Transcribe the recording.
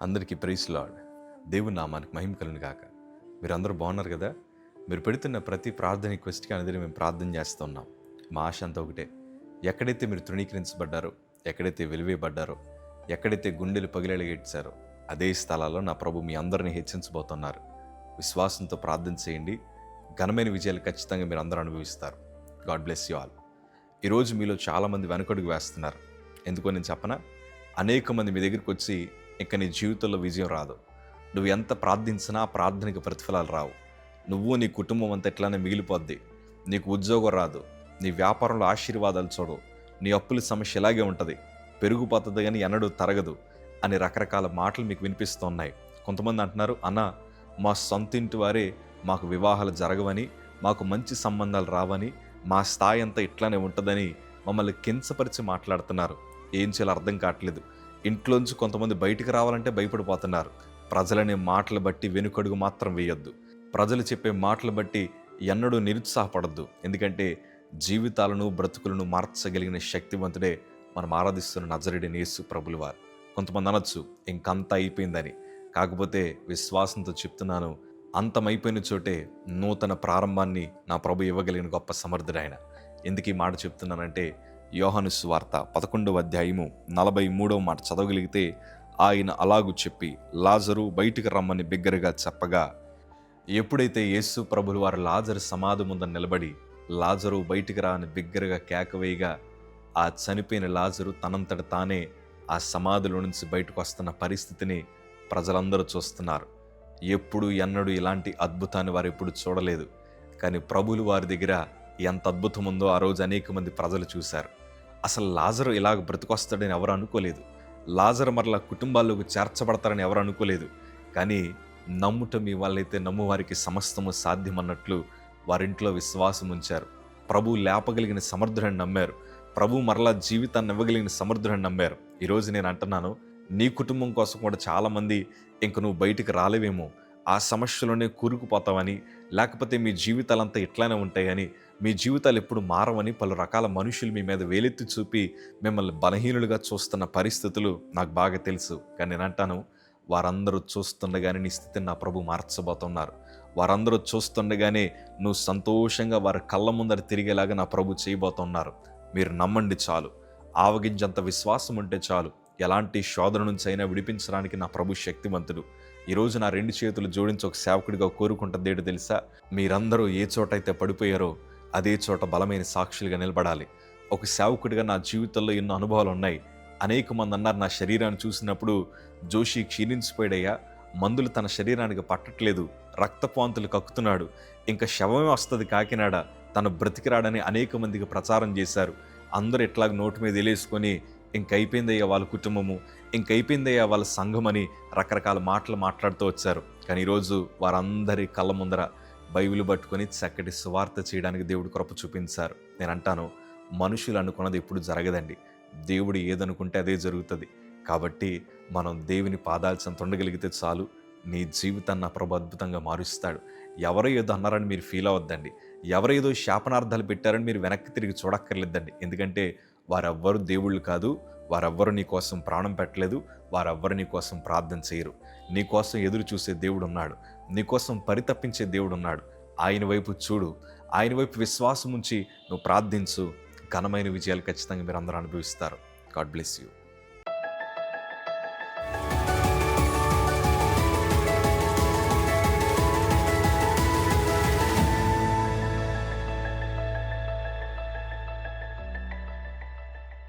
అందరికీ praise lord. దేవుని నామానికి మహిమ కలుగును గాక. మీరందరూ బాగున్నారు కదా? మీరు పెడుతున్న ప్రతి ప్రార్థన రిక్వెస్ట్కి అనేది మేము ప్రార్థన చేస్తున్నాం. మా ఆశ అంతా ఒకటే, ఎక్కడైతే మీరు తృణీకరించబడ్డారో, ఎక్కడైతే వెలివేయబడ్డారో, ఎక్కడైతే గుండెలు పగిలేలాగేడ్చారో అదే స్థలాల్లో నా ప్రభు మీ అందరినీ హెచ్చించబోతున్నారు. విశ్వాసంతో ప్రార్థన చేయండి. ఘనమైన విజయాలు ఖచ్చితంగా మీరు అందరూ అనుభవిస్తారు. God bless you all. ఈరోజు మీలో చాలామంది వెనకడుగు వేస్తున్నారు. ఎందుకో నేను చెప్పనా? అనేక మంది మీ దగ్గరికి వచ్చి ఇంకా నీ జీవితంలో విజయం రాదు, నువ్వు ఎంత ప్రార్థించినా ఆ ప్రార్థనకి ప్రతిఫలాలు రావు, నువ్వు నీ కుటుంబం అంతా ఎట్లానే మిగిలిపోద్ది, నీకు ఉద్యోగం రాదు, నీ వ్యాపారంలో ఆశీర్వాదాలు చూడవు, నీ అప్పుల సమస్య ఇలాగే ఉంటుంది, పెరిగిపోతుంది కానీ ఎన్నడూ తరగదు అని రకరకాల మాటలు మీకు వినిపిస్తున్నాయి. కొంతమంది అంటున్నారు, అన్న మా సొంత ఇంటి వారే మాకు వివాహాలు జరగవని, మాకు మంచి సంబంధాలు రావని, మా స్థాయి అంతా ఇట్లానే ఉంటుందని మమ్మల్ని కించపరిచి మాట్లాడుతున్నారు. ఏం చేయాలో అర్థం కావట్లేదు. ఇంట్లోంచి కొంతమంది బయటికి రావాలంటే భయపడిపోతున్నారు. ప్రజలనే మాటలు బట్టి వెనుకడుగు మాత్రం వేయొద్దు. ప్రజలు చెప్పే మాటలు బట్టి ఎన్నడూ నిరుత్సాహపడద్దు. ఎందుకంటే జీవితాలను బ్రతుకులను మార్చగలిగిన శక్తివంతుడే మనం ఆరాధిస్తున్న నజరేయుడైన యేసు ప్రభుల వారు. కొంతమంది అనొచ్చు ఇంకంతా అయిపోయిందని. కాకపోతే విశ్వాసంతో చెప్తున్నాను, అంతమైపోయిన చోటే నూతన ప్రారంభాన్ని నా ప్రభు ఇవ్వగలిగిన గొప్ప సమర్థుడైన. ఎందుకు ఈ మాట చెప్తున్నానంటే, యోహాను సువార్త 11వ అధ్యాయము 43వ మాట చదవగలిగితే, ఆయన అలాగూ చెప్పి లాజరు బయటికి రమ్మని బిగ్గరగా చెప్పగా, ఎప్పుడైతే యేసు ప్రభులు వారు లాజరు సమాధి ముందు నిలబడి లాజరు బయటికి రా అని బిగ్గరగా కేకవేయగా, ఆ చనిపోయిన లాజరు తనంతట తానే ఆ సమాధిలో నుంచి బయటకు వస్తున్న పరిస్థితిని ప్రజలందరూ చూస్తున్నారు. ఎప్పుడు ఎన్నడూ ఇలాంటి అద్భుతాన్ని వారు ఎప్పుడు చూడలేదు. కానీ ప్రభులు వారి దగ్గర ఎంత అద్భుతం ఉందో ఆ రోజు అనేక మంది ప్రజలు చూశారు. అసలు లాజరు ఇలాగ బ్రతికొస్తాడని ఎవరు అనుకోలేదు. లాజరు మరలా కుటుంబాల్లోకి చేర్చబడతారని ఎవరు అనుకోలేదు. కానీ నమ్ముట మీ వాళ్ళైతే నమ్మువారికి సమస్తము సాధ్యమన్నట్లు వారింట్లో విశ్వాసం ఉంచారు. ప్రభు లేపగలిగిన సమర్థుడని నమ్మారు. ప్రభు మరలా జీవితాన్ని ఇవ్వగలిగిన సమర్థుడని నమ్మారు. ఈరోజు నేను అంటున్నాను, నీ కుటుంబం కోసం కూడా చాలామంది ఇంక నువ్వు బయటికి రాలేవేమో, ఆ సమస్యలోనే కూరుకుపోతావని, లేకపోతే మీ జీవితాలంతా ఇట్లానే ఉంటాయని, మీ జీవితాలు ఎప్పుడు మారవని పలు రకాల మనుషులు మీ మీద వేలెత్తి చూపి మిమ్మల్ని బలహీనులుగా చూస్తున్న పరిస్థితులు నాకు బాగా తెలుసు. కానీ నేను అంటాను, వారందరూ చూస్తుండగానే నీ స్థితిని నా ప్రభు మార్చబోతున్నారు. వారందరూ చూస్తుండగానే నువ్వు సంతోషంగా వారి కళ్ళ ముందర తిరిగేలాగా నా ప్రభు చేయబోతున్నారు. మీరు నమ్మండి చాలు. ఆవగించంత విశ్వాసం ఉంటే చాలు. ఎలాంటి శోధన నుంచి అయినా విడిపించడానికి నా ప్రభు శక్తివంతుడు. ఈరోజు నా 2 చేతులు జోడించి ఒక సేవకుడిగా కోరుకుంటుంది ఏంటో తెలుసా? మీరందరూ ఏ చోట అయితే పడిపోయారో అదే చోట బలమైన సాక్షులుగా నిలబడాలి. ఒక సేవకుడిగా నా జీవితంలో ఎన్నో అనుభవాలు ఉన్నాయి. అనేక మంది అన్నారు, నా శరీరాన్ని చూసినప్పుడు జోషి క్షీణించిపోయాడయ్యా, మందులు తన శరీరానికి పట్టట్లేదు, రక్తపాంతులు కక్కుతున్నాడు, ఇంకా శవమే వస్తుంది కాకినాడ, తను బ్రతికిరాడని అనేక మందికి ప్రచారం చేశారు. అందరూ ఇట్లాగ నోటి మీద వేలేసుకొని ఇంకైపోయిందయ్యా వాళ్ళ కుటుంబము, ఇంకైపోయిందయ్యా వాళ్ళ సంఘం అని రకరకాల మాటలు మాట్లాడుతూ వచ్చారు. కానీ ఈరోజు వారందరి కళ్ళ ముందర బైబిల్ పట్టుకొని చక్కటి సువార్త చేయడానికి దేవుడు కృప చూపించారు. నేను అంటాను, మనుషులు అనుకున్నది ఎప్పుడు జరగదండి. దేవుడు ఏదనుకుంటే అదే జరుగుతుంది. కాబట్టి మనం దేవుని పాదాల చెంత ఉండగలిగితే చాలు, నీ జీవితాన్ని నా ప్రభు అద్భుతంగా మారుస్తాడు. ఎవరో ఏదో అన్నారని మీరు ఫీల్ అవ్వద్దండి. ఎవరేదో శాపనార్థాలు పెట్టారని మీరు వెనక్కి తిరిగి చూడక్కర్లేదండి. ఎందుకంటే వారెవ్వరు దేవుళ్ళు కాదు. వారెవ్వరు నీ కోసం ప్రాణం పెట్టలేదు. వారెవ్వరు నీ కోసం ప్రార్థన చేయరు. నీ కోసం ఎదురు చూసే దేవుడు ఉన్నాడు. నీ కోసం పరితపించే దేవుడు ఉన్నాడు. ఆయన వైపు చూడు. ఆయన వైపు విశ్వాసం ఉంచి నువ్వు ప్రార్థించు. ఘనమైన విజయాలు ఖచ్చితంగా మీరు అందరూ అనుభవిస్తారు. God bless you.